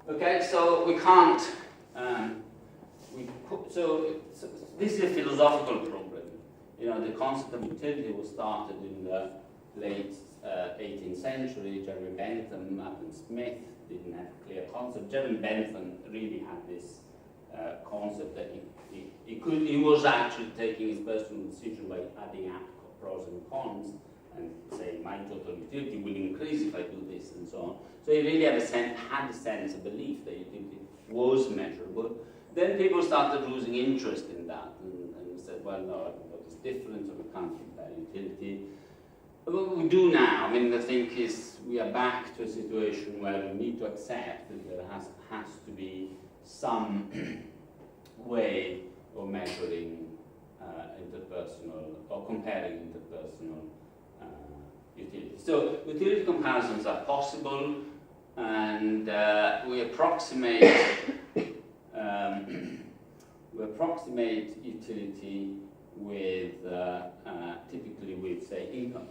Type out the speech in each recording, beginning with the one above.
Okay, so we can't. So this is a philosophical problem. You know, the concept of utility was started in the late 18th century. Jeremy Bentham, Adam Smith didn't have a clear concept. Jeremy Bentham really had this concept that he was actually taking his personal decision by adding up pros and cons and saying my total utility will increase if I do this and so on. So he really had a sense, a belief that utility was measurable. Then people started losing interest in that and said, well, no, it's different, so we can't compare utility. What we do now, I mean, the thing is we are back to a situation where we need to accept that there has to be some way of measuring interpersonal or comparing interpersonal utility. So utility comparisons are possible, and we approximate utility with typically with, say, income.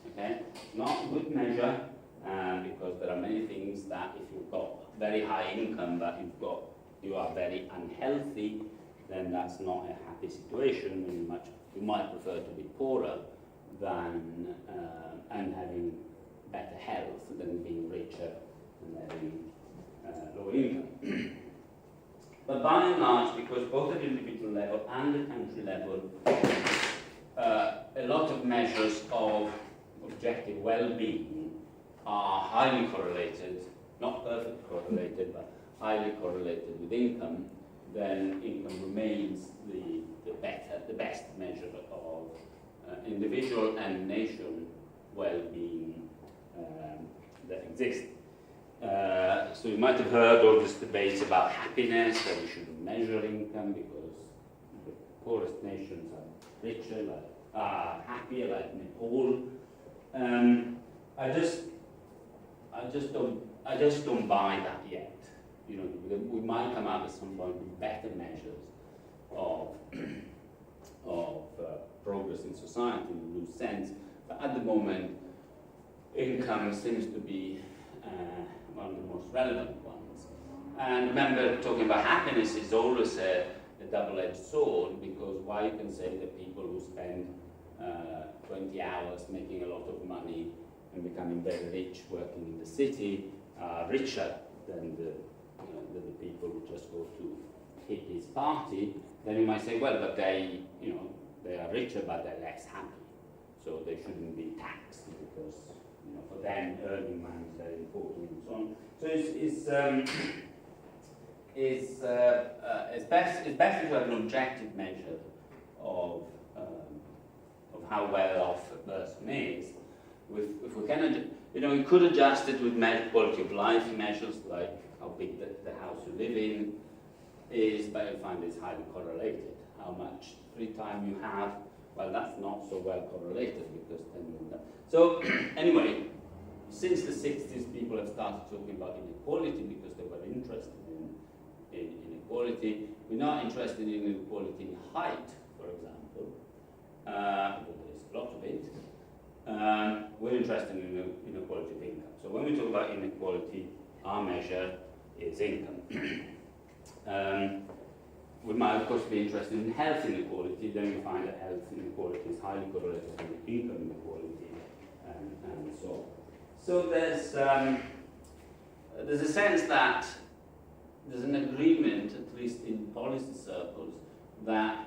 Okay, not a good measure because there are many things that if you've got very high income but you are very unhealthy, then that's not a happy situation. You might prefer to be poorer than and having better health than being richer and having lower income. But by and large, because both at the individual level and the country level, a lot of measures of objective well-being are highly correlated, not perfectly correlated, but highly correlated with income, then income remains the best measure of individual and nation well-being that exists. So you might have heard all this debate about happiness, that we shouldn't measure income because the poorest nations are richer, happier, like Nepal. I just don't buy that yet. You know, we might come out at some point with better measures of progress in society in a loose sense, but at the moment, income seems to be one of the most relevant ones. And remember, talking about happiness is always a double-edged sword, because while you can say that people who spend 20 hours making a lot of money and becoming very rich working in the city are richer than the people who just go to hippies party, then you might say, well, but they are richer, but they're less happy, so they shouldn't be taxed because for them earning money is very important and so on. So it's best to have an objective measure of how well off a person is. If we can, we could adjust it with quality of life measures, like how big the house you live in is, but I find it's highly correlated. How much free time you have, well, that's not so well correlated, because then so anyway, since the 60s, people have started talking about inequality because they were interested in inequality. We're not interested in inequality in height, for example, but there's a lot of it. We're interested in inequality of income. So when we talk about inequality, our measure is income. We might, of course, be interested in health inequality. Then we find that health inequality is highly correlated with income inequality, and so on. So there's a sense that there's an agreement, at least in policy circles, that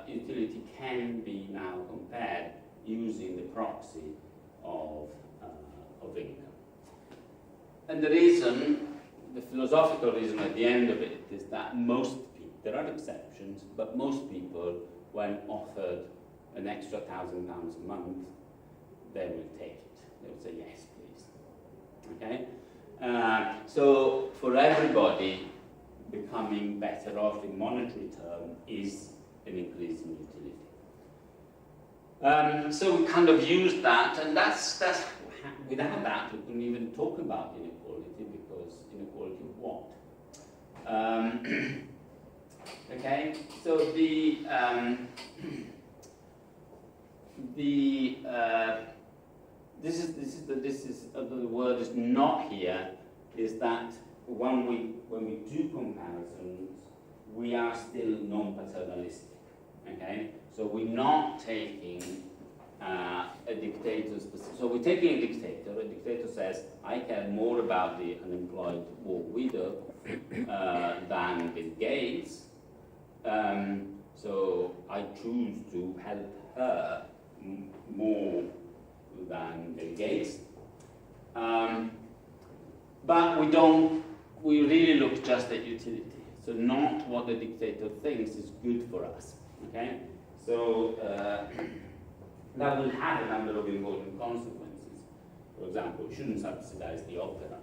utility can be now compared using the proxy of income. And the reason, the philosophical reason at the end of it, is that most people, there are exceptions, but most people, when offered an extra £1,000 a month, they will take it. They will say, yes, please. Okay? So for everybody, becoming better off in monetary terms is an increase in utility. So we kind of used that, and that's without that we couldn't even talk about inequality, because inequality of what? Okay, so the word is not here, is that when we do comparisons, we are still non-paternalistic, okay? So we're not taking a dictator's position. So we're taking a dictator. A dictator says, I care more about the unemployed war widow than Bill Gates. So I choose to help her more than Bill Gates. But we really look just at utility. So not what the dictator thinks is good for us, okay? So that will have a number of important consequences. For example, we shouldn't subsidize the opera,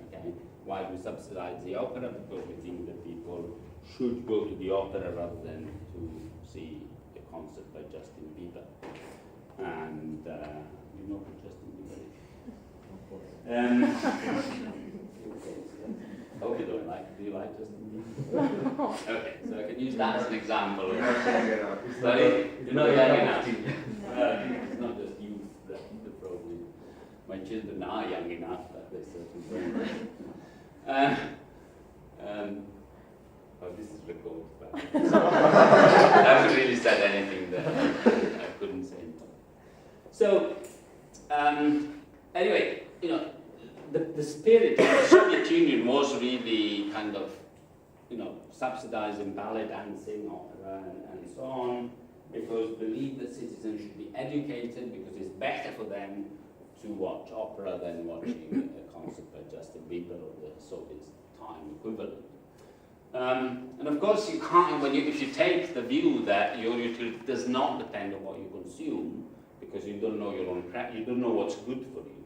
okay? Why do we subsidize the opera? Because we think that people should go to the opera rather than to see a concert by Justin Bieber. And you know who Justin Bieber is? I hope you don't like. Do you like Justin Bieber? Okay, so I can use that as an example. Sorry, you're not young enough. It's not just youth that the problem. My children are young enough that they certainly oh, this is recorded. I haven't really said anything that I couldn't say. So, anyway, you know, the spirit of the Soviet Union was really kind of, you know, subsidizing ballet dancing, opera, and so on, because believed that citizens should be educated because it's better for them to watch opera than watching a concert by Justin Bieber or the Soviet time equivalent. And of course, you can't, if you take the view that your utility does not depend on what you consume, because you don't know your own, you don't know what's good for you,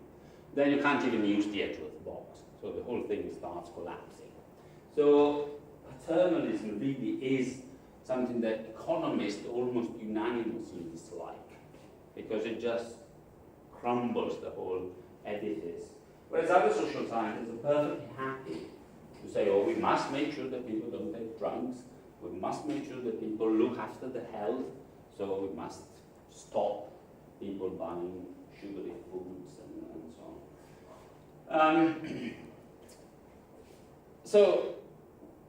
then you can't even use the Edgeworth box. So the whole thing starts collapsing. So paternalism really is something that economists almost unanimously dislike, because it just crumbles the whole edifice. Whereas other social scientists are perfectly happy to say, oh, we must make sure that people don't take drugs, we must make sure that people look after their health, so we must stop people buying sugary foods and so on. So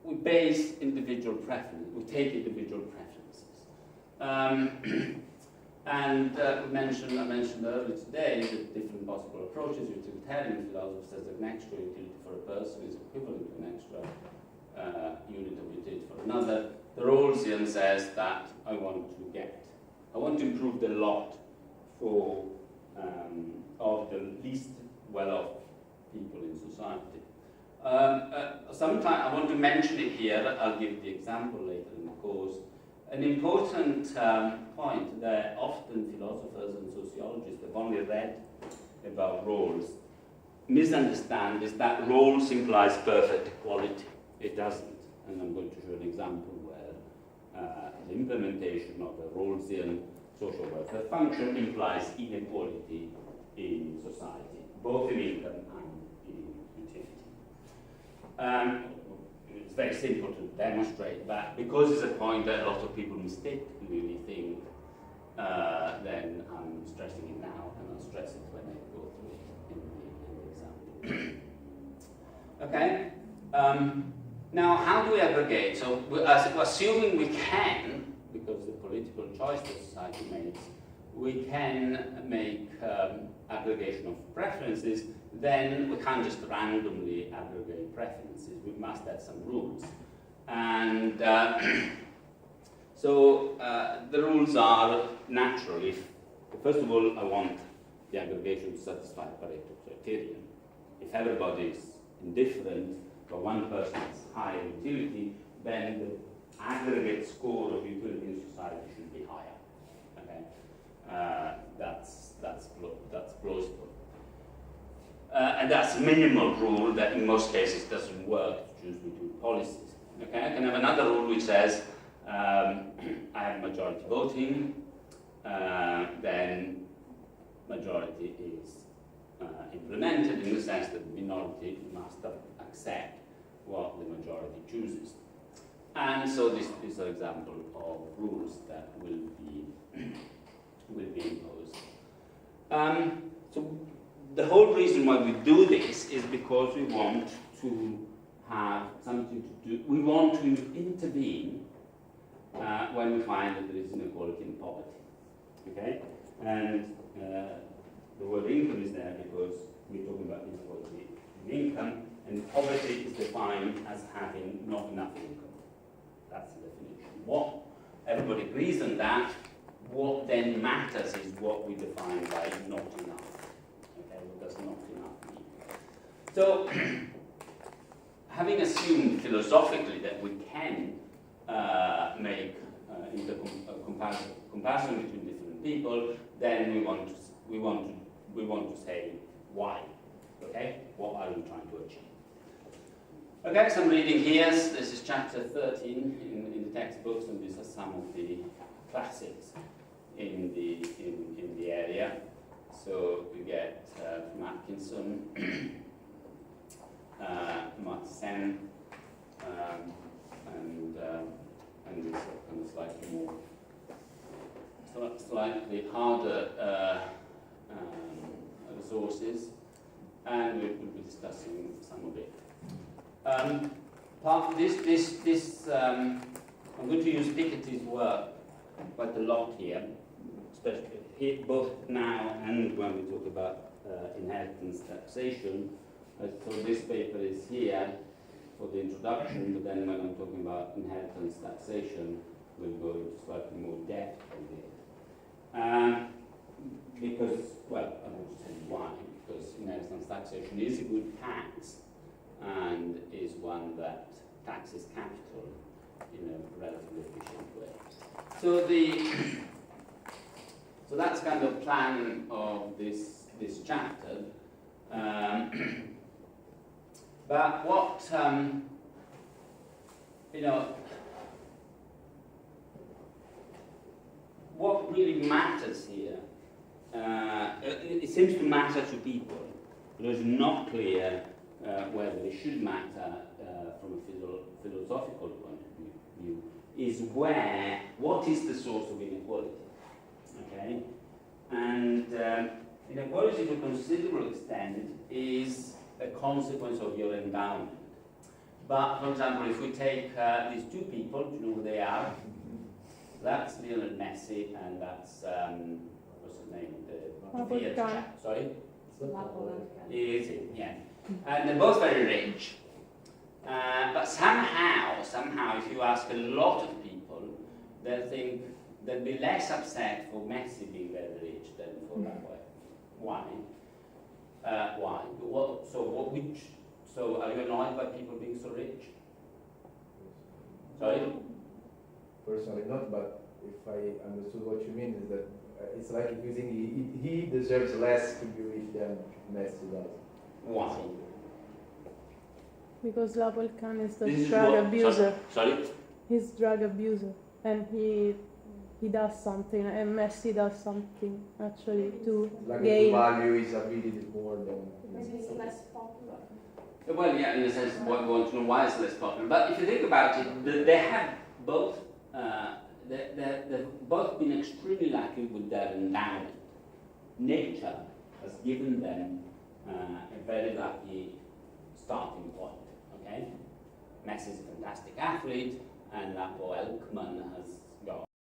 we base individual preference, we take individual preferences. I mentioned earlier today the different possible approaches. Utilitarian philosophy says that an extra utility for a person is equivalent to an extra unit of utility for another. The Rawlsian says that I want to improve the lot for of the least well-off people in society. Sometimes I want to mention it here. I'll give the example later in the course. An important point that often philosophers and sociologists have only read about Rawls misunderstand is that Rawls implies perfect equality. It doesn't. And I'm going to show an example where the implementation of a Rawlsian social welfare function implies inequality in society, both in income and in utility. It's very simple to demonstrate that because it's a point that a lot of people mistakenly think, then I'm stressing it now, and I'll stress it when I go through it in the example. Okay. Now, how do we aggregate? So, assuming we can, because the political choice that society makes, we can make aggregation of preferences, then we can't just randomly aggregate preferences. We must have some rules. And so the rules are natural. First of all, I want the aggregation to satisfy Pareto criterion. If everybody is indifferent, but one person has higher utility, then the aggregate score of utility in society should be higher. Okay, that's plausible. And that's a minimal rule that in most cases doesn't work to choose between policies. Okay, I can have another rule which says I have majority voting, then majority is implemented in the sense that the minority must accept what the majority chooses. And so these are examples of rules that will be imposed. So the whole reason why we do this is because we want to have something to do, we want to intervene when we find that there is inequality and poverty. Okay? And the word income is there because we're talking about inequality in income, and poverty is defined as having not enough income. That's the definition. What everybody agrees on that. What then matters is what we define by not enough. Okay, what does not enough mean? So, having assumed philosophically that we can make comparison between different people, then we want to say why. Okay, what are we trying to achieve? Okay, so I'm reading here. This is chapter 13 in the textbooks, and these are some of the classics in the area. So we get from Atkinson, Martin, and this kind of slightly more, slightly harder resources, and we'll be discussing some of it. I'm going to use Piketty's work quite a lot here, especially here, both now and when we talk about inheritance taxation. So this paper is here for the introduction, but then when I'm talking about inheritance taxation, we'll go into slightly more depth on it. Because, well, I won't say why, because inheritance taxation is a good tax and is one that taxes capital in a relatively efficient way. So that's kind of plan of this chapter. But what what really matters here, it seems to matter to people. It is not clear whether it should matter from a philosophical point of view, is what is the source of inequality? Okay? And inequality to a considerable extent is a consequence of your endowment. But, for example, if we take these two people, do you know who they are? That's Lionel Messi, and that's, what's his name? The Fiat chap. Sorry? Is it? Yeah. And they're both very rich. But somehow, if you ask a lot of people, they'll think they'll be less upset for Messi being very rich than for Rafael. Why? Why? So are you annoyed by people being so rich? Sorry? Personally not, but if I understood what you mean is that it's like if you think he deserves less to be rich than Messi does. Why? Because La Volcan is the drug abuser. Sorry? He's drug abuser, and he does something, and Messi does something actually to like gain. The value is ability more than. Maybe it's less popular. Well, yeah, in a sense, we want to know why it's less popular. But if you think about it, they have both. They've both been extremely lucky with their endowment. Nature has given them a very lucky starting point. Okay, Messi is a fantastic athlete, and Lapo Elkman has